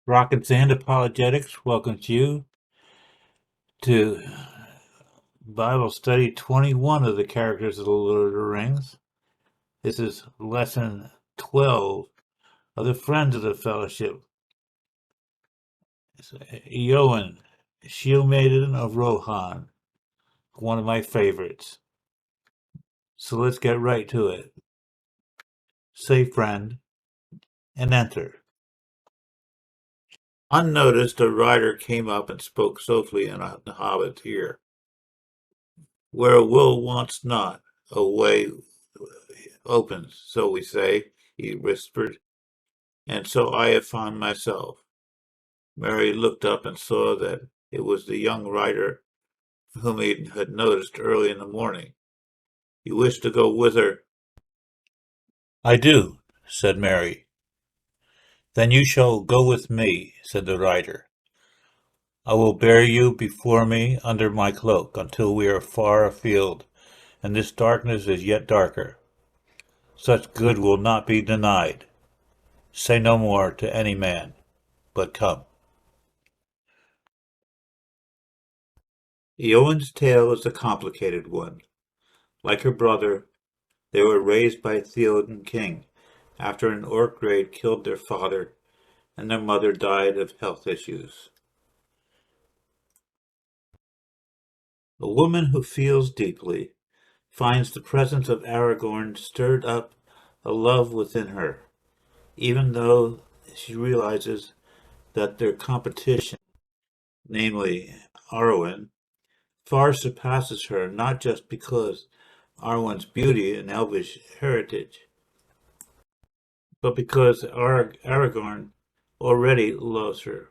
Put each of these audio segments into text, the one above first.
Rockets and Apologetics welcomes you to Bible Study 21 of the Characters of the Lord of the Rings. This is Lesson 12 of the Friends of the Fellowship. Eowyn, Sheildmaiden of Rohan, one of my favorites. So let's get right to it. Say friend, and enter. Unnoticed, a rider came up and spoke softly in the hobbit's ear. Where a will wants not, a way opens, so we say, he whispered, and so I have found myself. Mary looked up and saw that it was the young rider whom he had noticed early in the morning. You wish to go with her? I do, said Mary. Then you shall go with me, said the rider. I will bear you before me under my cloak until we are far afield, and this darkness is yet darker. Such good will not be denied. Say no more to any man, but come. Eowyn's tale is a complicated one. Like her brother, they were raised by Theoden King after an orc raid killed their father and their mother died of health issues. A woman who feels deeply finds the presence of Aragorn stirred up a love within her, even though she realizes that their competition, namely Arwen, far surpasses her, not just because Arwen's beauty and elvish heritage, but because Aragorn already loves her.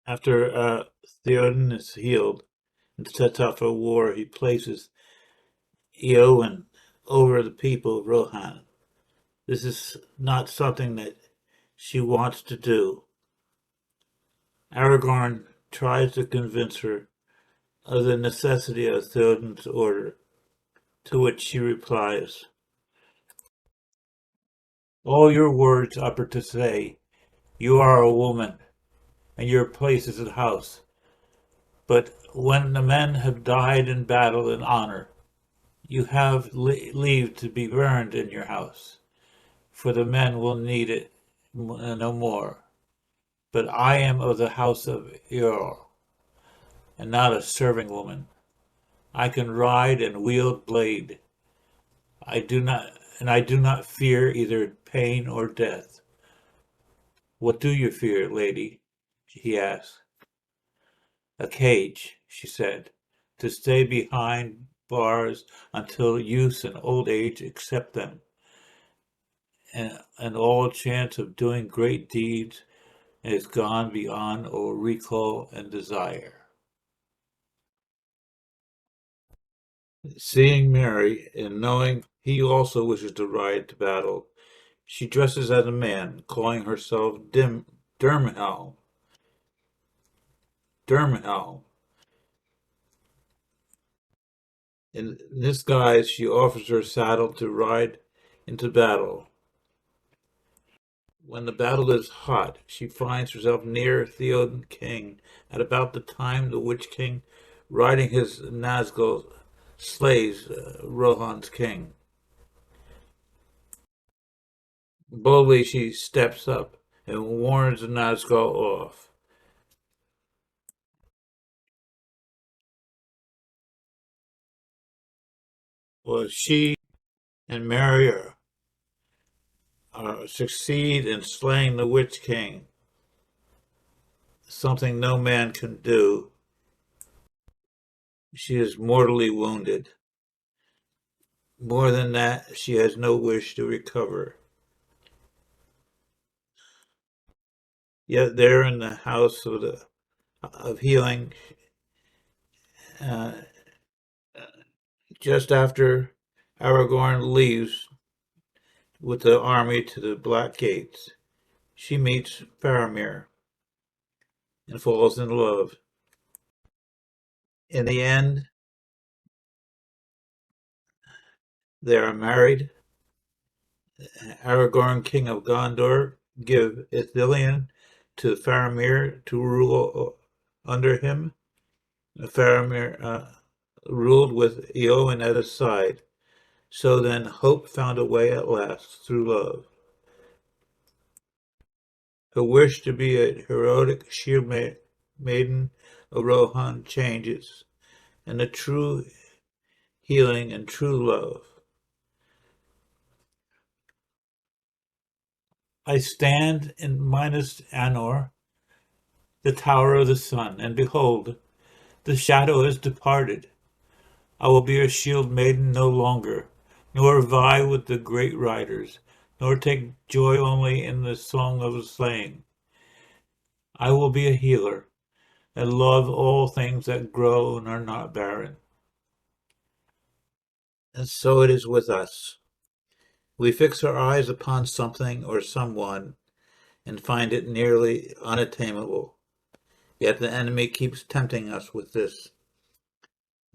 After Theoden is healed and sets out for war, he places Eowyn over the people of Rohan. This is not something that she wants to do. Aragorn tries to convince her of the necessity of Theoden's order, to which she replies, all your words are to say, you are a woman, and your place is in the house. But when the men have died in battle in honor, you have leave to be burned in your house, for the men will need it no more. But I am of the house of Eorl, and not a serving woman. I can ride and wield blade. I do not fear either pain or death. What do you fear, lady? He asked. A cage, she said, to stay behind bars until youth and old age accept them, and all chance of doing great deeds is gone beyond all recall and desire. Seeing Mary, and knowing he also wishes to ride to battle, she dresses as a man, calling herself Dermhelm. Dermhelm. In this guise, she offers her saddle to ride into battle. When the battle is hot, she finds herself near Theoden King at about the time the Witch King, riding his Nazgul, slays Rohan's king. Boldly she steps up and warns the Nazgul off. Well, she and Mary succeed in slaying the Witch King, something no man can do. She is mortally wounded. More than that, she has no wish to recover. Yet there in the house of healing, uh, just after Aragorn leaves with the army to the Black Gates, she meets Faramir. and falls in love. In the end, they are married. Aragorn, king of Gondor, give Ithilien to Faramir to rule under him. Faramir ruled with Eowyn at his side. So then hope found a way at last through love. Her wish to be a heroic Sheildmaiden of Rohan changes, and the true healing and true love. I stand in Minus Anor, the tower of the sun, and behold, the shadow has departed. I will be a Sheildmaiden no longer, nor vie with the great riders, nor take joy only in the song of the slain. I will be a healer, and love all things that grow and are not barren. And so it is with us. We fix our eyes upon something or someone and find it nearly unattainable. Yet the enemy keeps tempting us with this.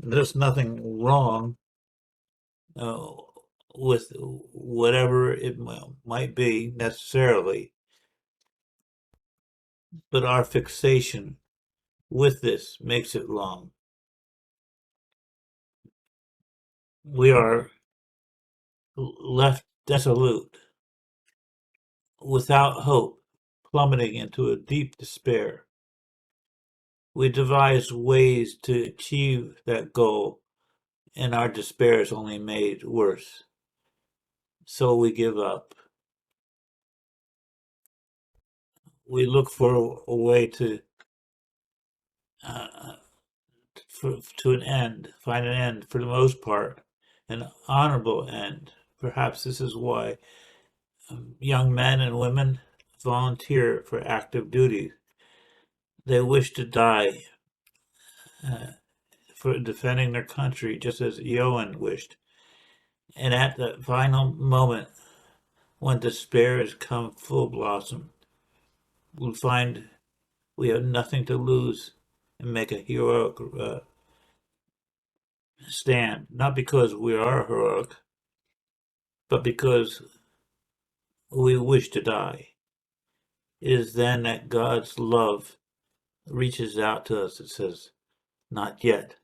There's nothing wrong uh, with whatever it might be necessarily, but our fixation with this makes it wrong. We are left desolate, without hope, plummeting into a deep despair. We devise ways to achieve that goal, and our despair is only made worse. So we give up. We look for a way uh, to an end, find an end for the most part, an honorable end. Perhaps this is why young men and women volunteer for active duty. They wish to die uh, for defending their country, just as Eowyn wished. And at the final moment, when despair has come full blossom, we'll find we have nothing to lose and make a heroic stand, not because we are heroic, but because we wish to die. It is then that God's love reaches out to us and says, "Not yet.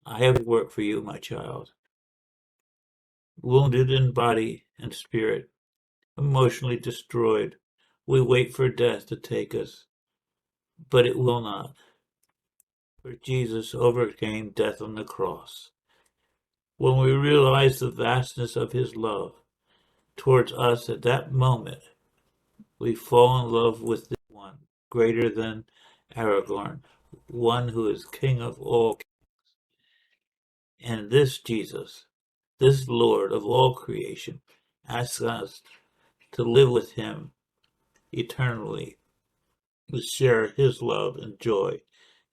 I have work for you, my child." Wounded in body and spirit, emotionally destroyed, we wait for death to take us, but it will not. For Jesus overcame death on the cross. When we realize the vastness of his love towards us at that moment, we fall in love with the one greater than Aragorn, one who is King of all. And this Jesus, this Lord of all creation, asks us to live with him eternally, to share his love and joy,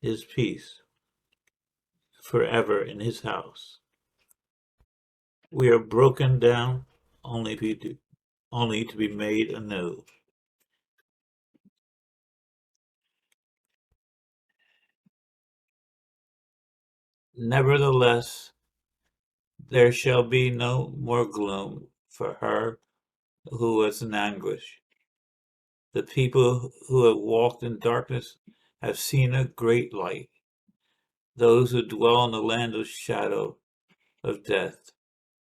his peace, forever in his house. We are broken down only to be made anew. Nevertheless, there shall be no more gloom for her who was in anguish. The people who have walked in darkness have seen a great light. Those who dwell in the land of shadow of death,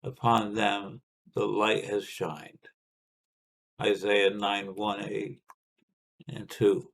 upon them the light has shined. Isaiah 9:1, 8 and 2.